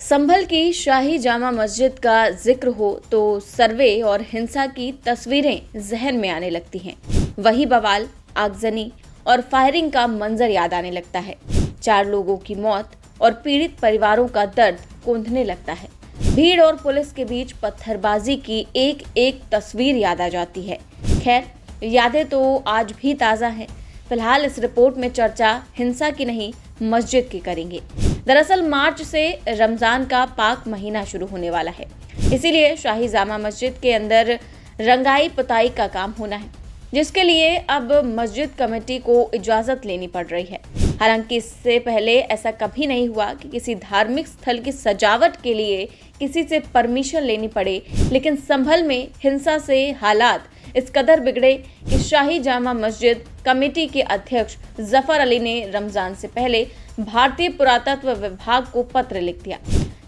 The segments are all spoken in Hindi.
संभल की शाही जामा मस्जिद का जिक्र हो तो सर्वे और हिंसा की तस्वीरें जहन में आने लगती हैं। वही बवाल, आगजनी और फायरिंग का मंजर याद आने लगता है। 4 लोगों की मौत और पीड़ित परिवारों का दर्द कौंधने लगता है। भीड़ और पुलिस के बीच पत्थरबाजी की एक एक तस्वीर याद आ जाती है। खैर, यादें तो आज भी ताज़ा हैं। फिलहाल इस रिपोर्ट में चर्चा हिंसा की नहीं, मस्जिद की करेंगे। दरअसल मार्च से रमजान का पाक महीना शुरू होने वाला है, इसीलिए शाही जामा मस्जिद के अंदर रंगाई पुताई का काम होना है, जिसके लिए अब मस्जिद कमेटी को इजाजत लेनी पड़ रही है। हालांकि इससे पहले ऐसा कभी नहीं हुआ कि किसी धार्मिक स्थल की सजावट के लिए किसी से परमिशन लेनी पड़े, लेकिन संभल में हिंसा से हालात इस कदर बिगड़े कि शाही जामा मस्जिद कमेटी के अध्यक्ष जफर अली ने रमजान से पहले भारतीय पुरातत्व विभाग को पत्र लिख दिया,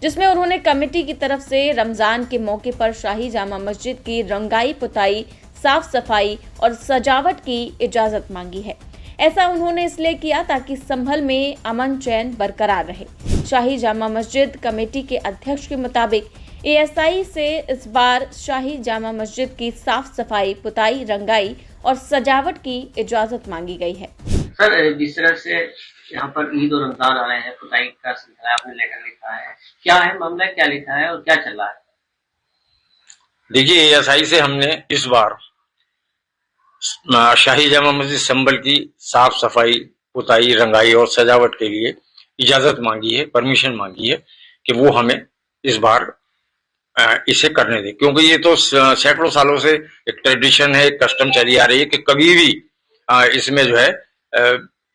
जिसमें उन्होंने कमेटी की तरफ से रमजान के मौके पर शाही जामा मस्जिद की रंगाई पुताई, साफ सफाई और सजावट की इजाजत मांगी है। ऐसा उन्होंने इसलिए किया ताकि संभल में अमन चैन बरकरार रहे। शाही जामा मस्जिद कमेटी के अध्यक्ष के मुताबिक एएसआई से इस बार शाही जामा मस्जिद की साफ सफाई, पुताई, रंगाई और सजावट की इजाजत मांगी गई है। सर, जिस तरह से यहाँ पर ईद और रमजान आ रहे हैं, पुताई का सिलसिला आपने लेकर लिखा है, क्या है मामला, क्या लिखा है और क्या चल रहा है? देखिए, एएसआई से हमने इस बार शाही जामा मस्जिद संभल की साफ सफाई, पुताई, रंगाई और सजावट के लिए इजाजत मांगी है, परमिशन मांगी है कि वो हमें इस बार इसे करने दे, क्योंकि ये तो सैकड़ों सालों से एक ट्रेडिशन है, एक कस्टम चली आ रही है कि कभी भी इसमें जो है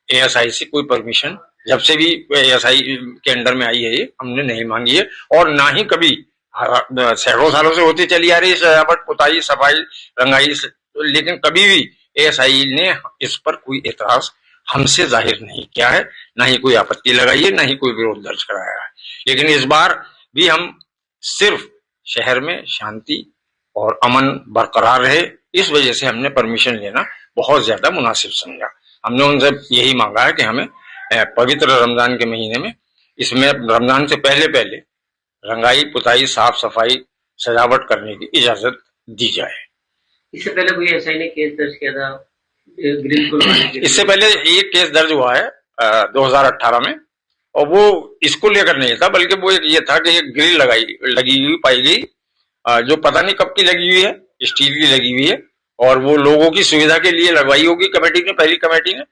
एएसआई से कोई परमिशन, जब से भी एएसआई के अंडर में आई है, ये हमने नहीं मांगी है और ना ही कभी सैकड़ों सालों से होती चली आ रही है सजावट, पुताई, सफाई, रंगाई, लेकिन कभी भी एएसआई ने इस पर कोई एतराज हमसे जाहिर नहीं किया है, ना ही कोई आपत्ति लगाई है, ना ही कोई विरोध दर्ज कराया है। लेकिन इस बार भी हम सिर्फ शहर में शांति और अमन बरकरार रहे, इस वजह से हमने परमिशन लेना बहुत ज्यादा मुनासिब समझा। हमने उनसे यही मांगा है कि हमें पवित्र रमजान के महीने में, इसमें रमजान से पहले रंगाई, पुताई, साफ सफाई, सजावट करने की इजाजत दी जाए। इससे पहले कोई एएसआई ने केस दर्ज किया था ग्रिल को लगाने के लिए? इससे पहले एक केस दर्ज हुआ है 2018 में, और वो इसको लेकर नहीं था, बल्कि वो एक ये था कि एक ग्रिल लगी हुई पाई गई, जो पता नहीं कब की लगी हुई है, स्टील की लगी हुई है, और वो लोगों की सुविधा के लिए लगवाई होगी कमेटी ने, पहली कमेटी ने।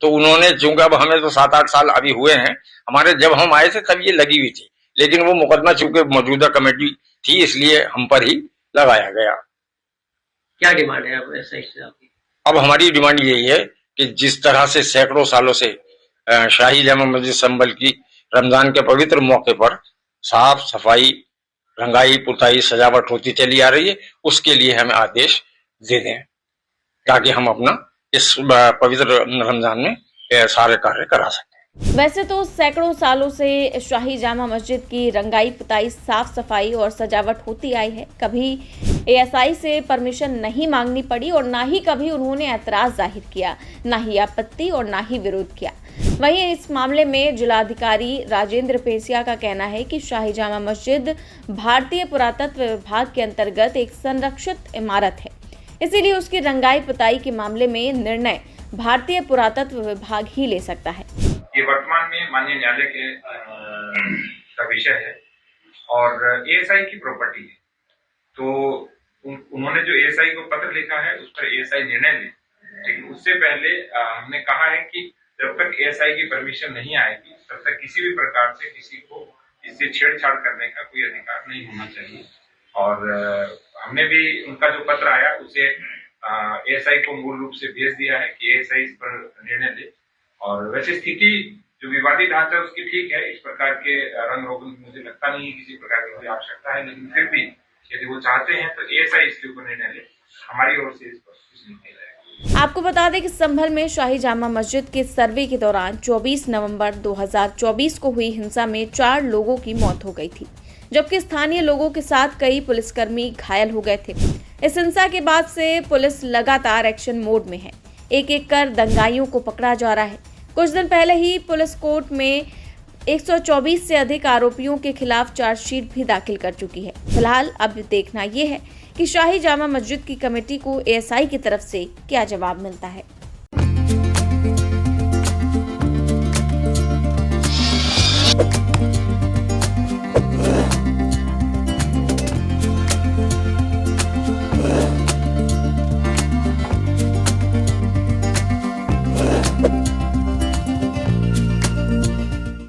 तो उन्होंने, चूंकि अब हमें तो 7-8 साल अभी हुए हैं, हमारे जब हम आए थे तब ये लगी हुई थी, लेकिन वो मुकदमा चूंकि मौजूदा कमेटी थी, इसलिए हम पर ही लगाया गया। क्या डिमांड है अब एएसआई से आपकी? अब हमारी डिमांड यही है कि जिस तरह से सैकड़ों सालों से शाही जामा मस्जिद संभल की रमजान के पवित्र मौके पर साफ सफाई, रंगाई, पुताई, सजावट होती चली आ रही है, उसके लिए हमें आदेश दे दें ताकि हम अपना इस पवित्र रमजान में सारे कार्य करा सकें। वैसे तो सैकड़ों सालों से शाही जामा मस्जिद की रंगाई पुताई, साफ सफाई और सजावट होती आई है। कभी एएसआई से परमिशन नहीं मांगनी पड़ी और ना ही कभी उन्होंने ऐतराज जाहिर किया, ना ही आपत्ति और ना ही विरोध किया। वहीं इस मामले में जिलाधिकारी राजेंद्र पेसिया का कहना है कि शाही जामा मस्जिद भारतीय पुरातत्व विभाग के अंतर्गत एक संरक्षित इमारत है, इसीलिए उसकी रंगाई पुताई के मामले में निर्णय भारतीय पुरातत्व विभाग ही ले सकता है। ये वर्तमान में माननीय न्यायालय के का विषय है और एएसआई की प्रॉपर्टी है, तो उन्होंने जो एएसआई को पत्र लिखा है उस पर एएसआई निर्णय ले, लेकिन उससे पहले हमने कहा है कि जब तक एएसआई की परमिशन नहीं आएगी तब तक किसी भी प्रकार से किसी को इससे छेड़छाड़ करने का कोई अधिकार नहीं होना चाहिए। और हमने भी उनका जो पत्र आया उसे एएसआई को मूल रूप से भेज दिया है कि एएसआई इस पर निर्णय ले। और वैसे स्थिति जो विवादित ढांचा है उसकी ठीक है, इस प्रकार के रंग रोगन मुझे लगता नहीं है किसी प्रकार की कोई आवश्यकता है, लेकिन फिर भी यदि वो चाहते हैं तो एएसआई इसके ऊपर निर्णय ले, हमारी ओर से इस पर कुछ नहीं किया जाएगा। आपको बता दें कि संभल में शाही जामा मस्जिद के सर्वे के दौरान 24 नवंबर 2024 को हुई हिंसा में 4 लोगों की मौत हो गई थी, जबकि स्थानीय लोगों के साथ कई पुलिसकर्मी घायल हो गए थे। इस हिंसा के बाद से पुलिस लगातार एक्शन मोड में है, एक एक कर दंगाइयों को पकड़ा जा रहा है। कुछ दिन पहले ही पुलिस कोर्ट में 124 से अधिक आरोपियों के खिलाफ चार्जशीट भी दाखिल कर चुकी है। फिलहाल अब देखना ये है कि शाही जामा मस्जिद की कमेटी को एएसआई की तरफ से क्या जवाब मिलता है।